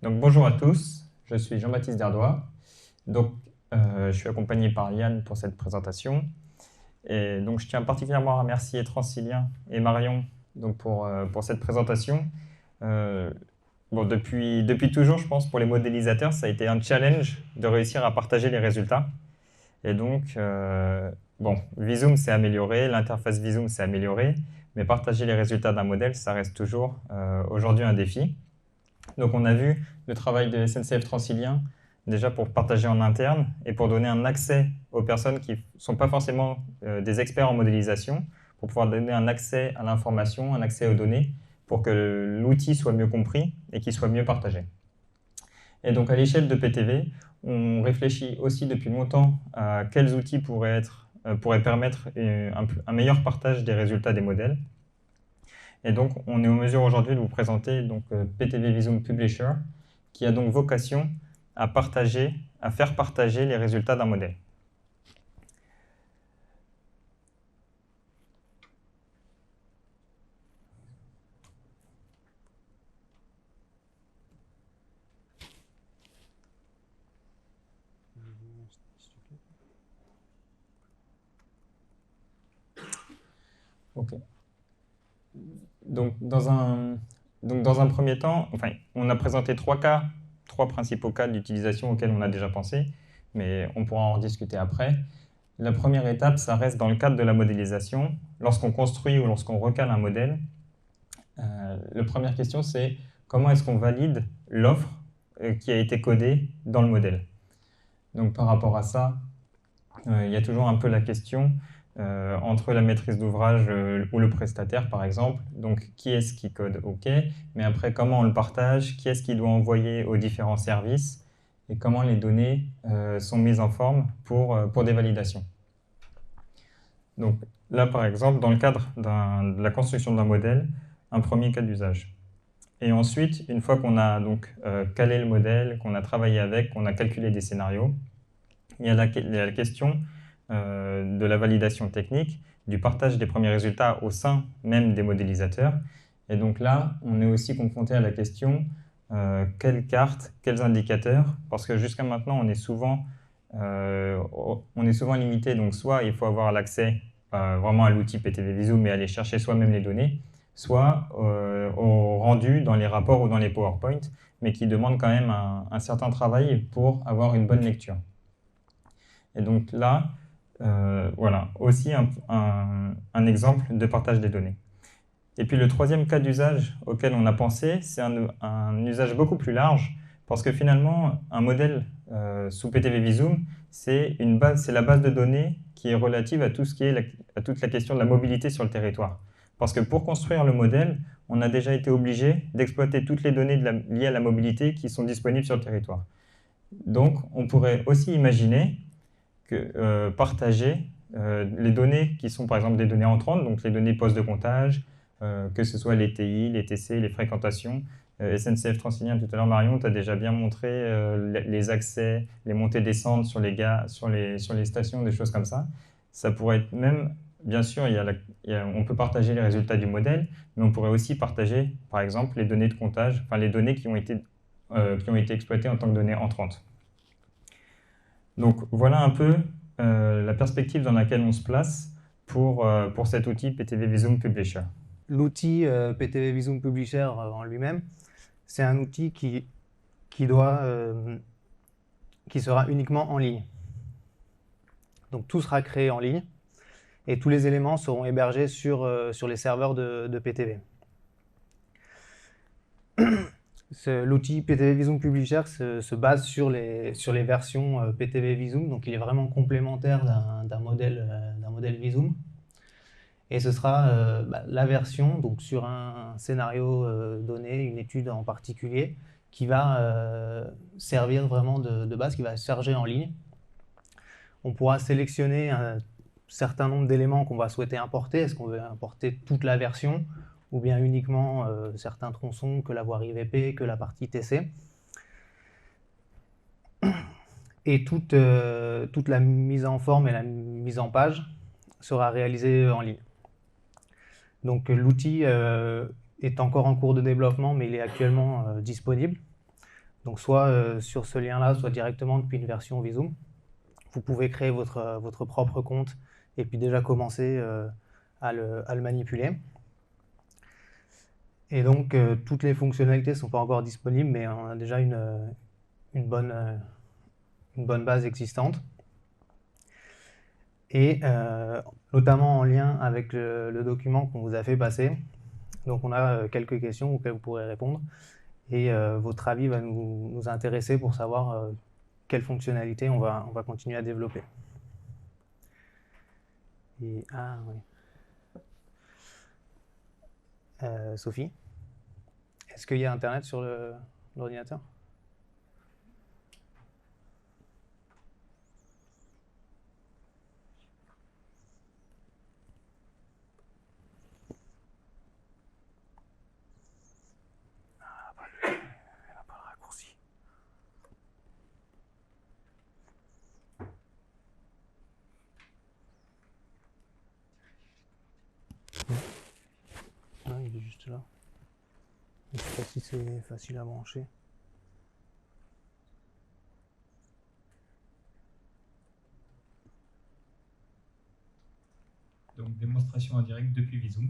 Donc bonjour à tous, je suis Jean-Baptiste Derdois. Donc je suis accompagné par Yann pour cette présentation. Et donc je tiens particulièrement à remercier Transilien et Marion donc pour cette présentation. Euh, depuis toujours, je pense, pour les modélisateurs, ça a été un challenge de réussir à partager les résultats. Et donc, Visum s'est amélioré, l'interface Visum s'est améliorée, mais partager les résultats d'un modèle, ça reste toujours aujourd'hui un défi. Donc on a vu le travail de SNCF Transilien déjà pour partager en interne et pour donner un accès aux personnes qui ne sont pas forcément des experts en modélisation, pour pouvoir donner un accès à l'information, un accès aux données, pour que l'outil soit mieux compris et qu'il soit mieux partagé. Et donc à l'échelle de PTV, on réfléchit aussi depuis longtemps à quels outils pourraient permettre un meilleur partage des résultats des modèles. Et donc, on est en mesure aujourd'hui de vous présenter PTV Visum Publisher, qui a donc vocation à faire partager les résultats d'un modèle. Ok. Donc, dans un premier temps, on a présenté trois principaux cas d'utilisation auxquels on a déjà pensé, mais on pourra en discuter après. La première étape, ça reste dans le cadre de la modélisation. Lorsqu'on construit ou lorsqu'on recale un modèle, la première question, c'est comment est-ce qu'on valide l'offre qui a été codée dans le modèle. Donc par rapport à ça, il y a toujours un peu la question entre la maîtrise d'ouvrage ou le prestataire, par exemple. Donc qui est-ce qui code? OK, mais après, comment on le partage? Qui est-ce qui doit envoyer aux différents services? Et comment les données sont mises en forme pour des validations. Donc là, par exemple, dans le cadre de la construction d'un modèle, un premier cas d'usage. Et ensuite, une fois qu'on a donc calé le modèle, qu'on a travaillé avec, qu'on a calculé des scénarios, il y a la question de la validation technique, du partage des premiers résultats au sein même des modélisateurs. Et donc là, on est aussi confronté à la question quelles cartes, quels indicateurs, parce que jusqu'à maintenant, on est souvent limité. Donc soit il faut avoir l'accès vraiment à l'outil PTV Visum et aller chercher soi-même les données, soit au rendu dans les rapports ou dans les PowerPoint, mais qui demande quand même un certain travail pour avoir une bonne lecture. Et donc là, voilà, aussi un exemple de partage des données. Et puis le troisième cas d'usage auquel on a pensé, c'est un usage beaucoup plus large, parce que finalement, un modèle sous PTV Visum, c'est la base de données qui est relative à toute la question de la mobilité sur le territoire. Parce que pour construire le modèle, on a déjà été obligé d'exploiter toutes les données liées à la mobilité qui sont disponibles sur le territoire. Donc, on pourrait aussi imaginer partager les données qui sont par exemple des données entrantes, donc les données postes de comptage, que ce soit les TI, les TC, les fréquentations. SNCF Transilien, tout à l'heure Marion, tu as déjà bien montré les accès, les montées-descentes sur les stations, des choses comme ça. Ça pourrait être même, bien sûr, on peut partager les résultats du modèle, mais on pourrait aussi partager, par exemple, les données de comptage, enfin les données qui ont été exploitées en tant que données entrantes. Donc voilà un peu la perspective dans laquelle on se place pour cet outil PTV Visum Publisher. L'outil PTV Visum Publisher en lui-même, c'est un outil qui sera uniquement en ligne. Donc tout sera créé en ligne et tous les éléments seront hébergés sur les serveurs de PTV. L'outil PTV Visum Publisher se base sur les versions PTV Visum, donc il est vraiment complémentaire d'un modèle Visum. Et ce sera la version donc sur un scénario donné, une étude en particulier, qui va servir vraiment de base, qui va se charger en ligne. On pourra sélectionner un certain nombre d'éléments qu'on va souhaiter importer. Est-ce qu'on veut importer toute la version ou bien uniquement certains tronçons, que la voirie VP, que la partie TC. Et toute la mise en forme et la mise en page sera réalisée en ligne. Donc l'outil est encore en cours de développement, mais il est actuellement disponible. Donc soit sur ce lien-là, soit directement depuis une version Visum. Vous pouvez créer votre propre compte et puis déjà commencer à le manipuler. Et donc, toutes les fonctionnalités ne sont pas encore disponibles, mais on a déjà une bonne base existante. Et notamment en lien avec le document qu'on vous a fait passer. Donc, on a quelques questions auxquelles vous pourrez répondre. Et votre avis va nous intéresser pour savoir quelles fonctionnalités on va continuer à développer. Et, ah oui. Sophie, est-ce qu'il y a Internet sur l'ordinateur ? Elle n'a pas le raccourci. Ah, il est juste là. Je ne sais pas si c'est facile à brancher. Donc, démonstration en direct depuis Visum.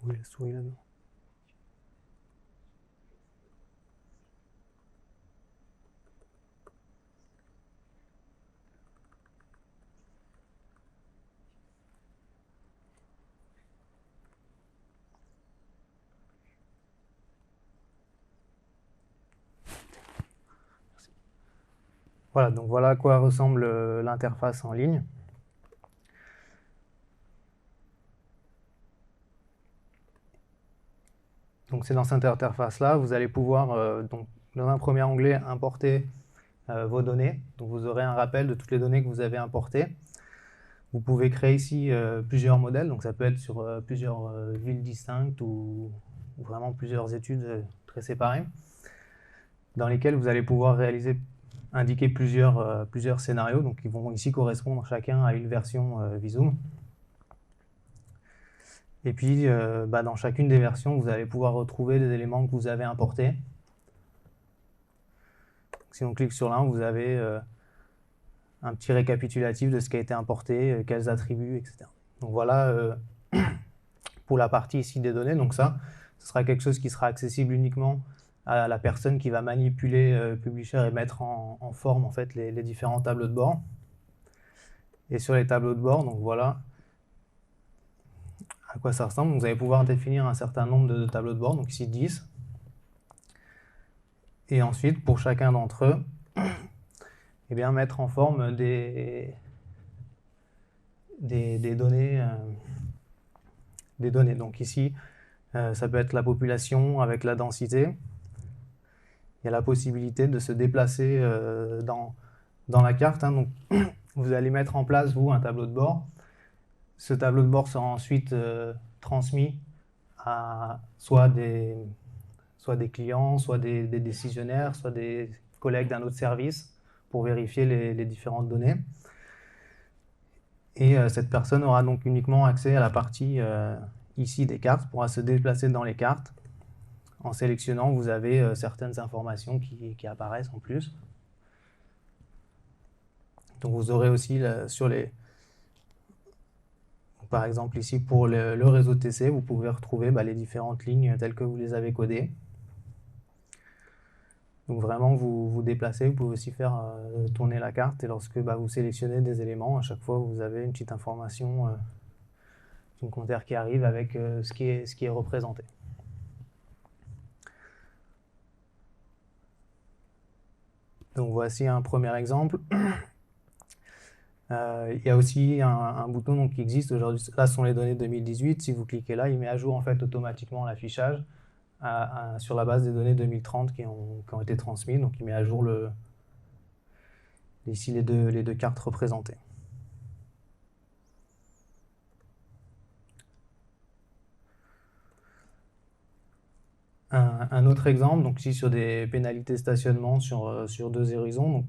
Où est la souris là-dedans ? Voilà, donc voilà à quoi ressemble l'interface en ligne. Donc c'est dans cette interface-là, vous allez pouvoir, donc, dans un premier onglet, importer vos données. Donc vous aurez un rappel de toutes les données que vous avez importées. Vous pouvez créer ici plusieurs modèles, donc ça peut être sur plusieurs villes distinctes ou vraiment plusieurs études très séparées, dans lesquelles vous allez pouvoir indiquer plusieurs scénarios, donc qui vont ici correspondre chacun à une version Visum. Et puis, dans chacune des versions, vous allez pouvoir retrouver les éléments que vous avez importés. Si on clique sur l'un, vous avez un petit récapitulatif de ce qui a été importé, quels attributs, etc. Donc voilà pour la partie ici des données. Donc ça, ce sera quelque chose qui sera accessible uniquement à la personne qui va manipuler Publisher et mettre en forme en fait, les différents tableaux de bord. Et sur les tableaux de bord, donc voilà à quoi ça ressemble. Vous allez pouvoir définir un certain nombre de tableaux de bord, donc ici 10. Et ensuite, pour chacun d'entre eux, eh bien, mettre en forme des données. Donc ici, ça peut être la population avec la densité. Il y a la possibilité de se déplacer dans la carte. Hein. Donc, vous allez mettre en place, vous, un tableau de bord. Ce tableau de bord sera ensuite transmis à soit des clients, soit des décisionnaires, soit des collègues d'un autre service pour vérifier les différentes données. Et cette personne aura donc uniquement accès à la partie ici des cartes, pourra se déplacer dans les cartes. En sélectionnant, vous avez certaines informations qui apparaissent en plus. Donc vous aurez aussi par exemple ici pour le réseau TC, vous pouvez retrouver les différentes lignes telles que vous les avez codées. Donc vraiment vous vous déplacez, vous pouvez aussi faire tourner la carte et lorsque vous sélectionnez des éléments, à chaque fois vous avez une petite information d'une compteur qui arrive avec ce qui est représenté. Donc voici un premier exemple. Il y a aussi un bouton donc, qui existe aujourd'hui. Là, ce sont les données 2018. Si vous cliquez là, il met à jour en fait automatiquement l'affichage sur la base des données 2030 qui ont été transmises. Donc, il met à jour ici les deux cartes représentées. Un autre exemple, donc ici sur des pénalités stationnement sur deux horizons. Donc,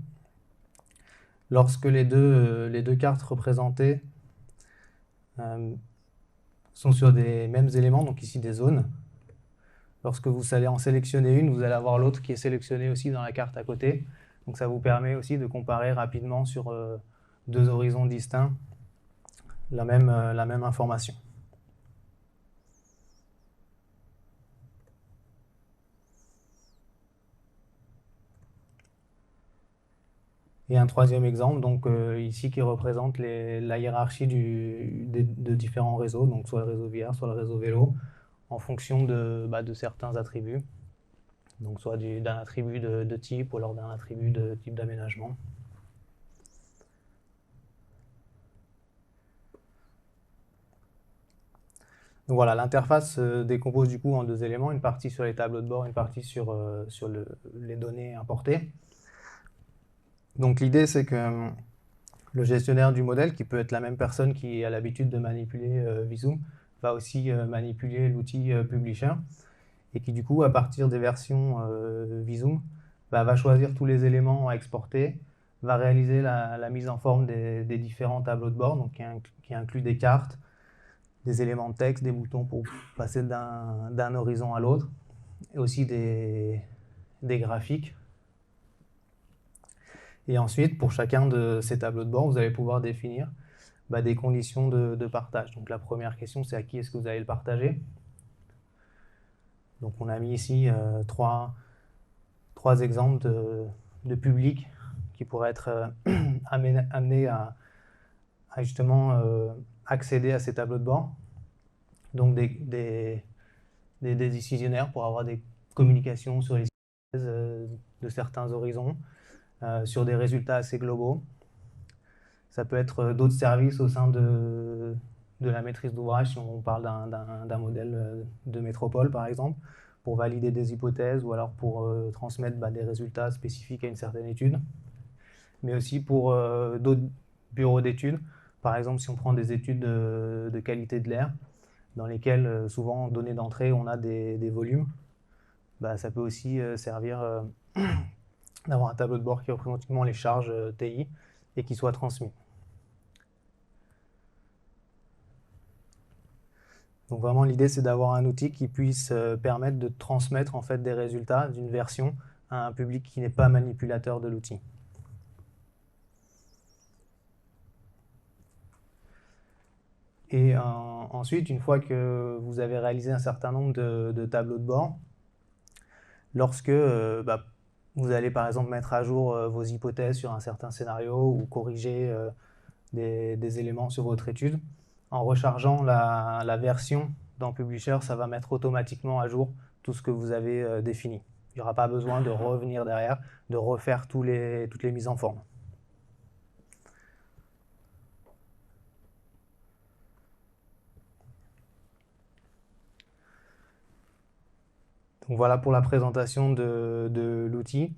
lorsque les deux cartes représentées sont sur des mêmes éléments, donc ici des zones, lorsque vous allez en sélectionner une, vous allez avoir l'autre qui est sélectionnée aussi dans la carte à côté. Donc ça vous permet aussi de comparer rapidement sur deux horizons distincts la même information. Et un troisième exemple, donc ici qui représente la hiérarchie de différents réseaux, donc soit le réseau VR, soit le réseau vélo, en fonction de certains attributs. Donc soit d'un attribut de type ou alors d'un attribut de type d'aménagement. Donc voilà, l'interface se décompose du coup en deux éléments, une partie sur les tableaux de bord, une partie sur les données importées. Donc l'idée c'est que le gestionnaire du modèle, qui peut être la même personne qui a l'habitude de manipuler Visum, va aussi manipuler l'outil Publisher, et qui du coup, à partir des versions Visum, va choisir tous les éléments à exporter, va réaliser la mise en forme des différents tableaux de bord, donc qui inclut des cartes, des éléments de texte, des boutons pour passer d'un horizon à l'autre, et aussi des graphiques. Et ensuite, pour chacun de ces tableaux de bord, vous allez pouvoir définir des conditions de partage. Donc la première question, c'est à qui est-ce que vous allez le partager. Donc on a mis ici trois exemples de publics qui pourraient être amenés à justement accéder à ces tableaux de bord. Donc des décisionnaires pour avoir des communications sur les hypothèses de certains horizons, sur des résultats assez globaux. Ça peut être d'autres services au sein de la maîtrise d'ouvrage, si on parle d'un modèle de métropole par exemple, pour valider des hypothèses ou alors pour transmettre des résultats spécifiques à une certaine étude, mais aussi pour d'autres bureaux d'études. Par exemple, si on prend des études de qualité de l'air, dans lesquelles souvent, en données d'entrée, on a des volumes, ça peut aussi servir d'avoir un tableau de bord qui représente uniquement les charges TI et qui soit transmis. Donc vraiment, l'idée, c'est d'avoir un outil qui puisse permettre de transmettre en fait des résultats d'une version à un public qui n'est pas manipulateur de l'outil. Et ensuite, une fois que vous avez réalisé un certain nombre de tableaux de bord, lorsque vous allez par exemple mettre à jour vos hypothèses sur un certain scénario ou corriger des éléments sur votre étude, en rechargeant la version dans Publisher, ça va mettre automatiquement à jour tout ce que vous avez défini. Il n'y aura pas besoin de revenir derrière, de refaire toutes les mises en forme. Donc voilà pour la présentation de l'outil.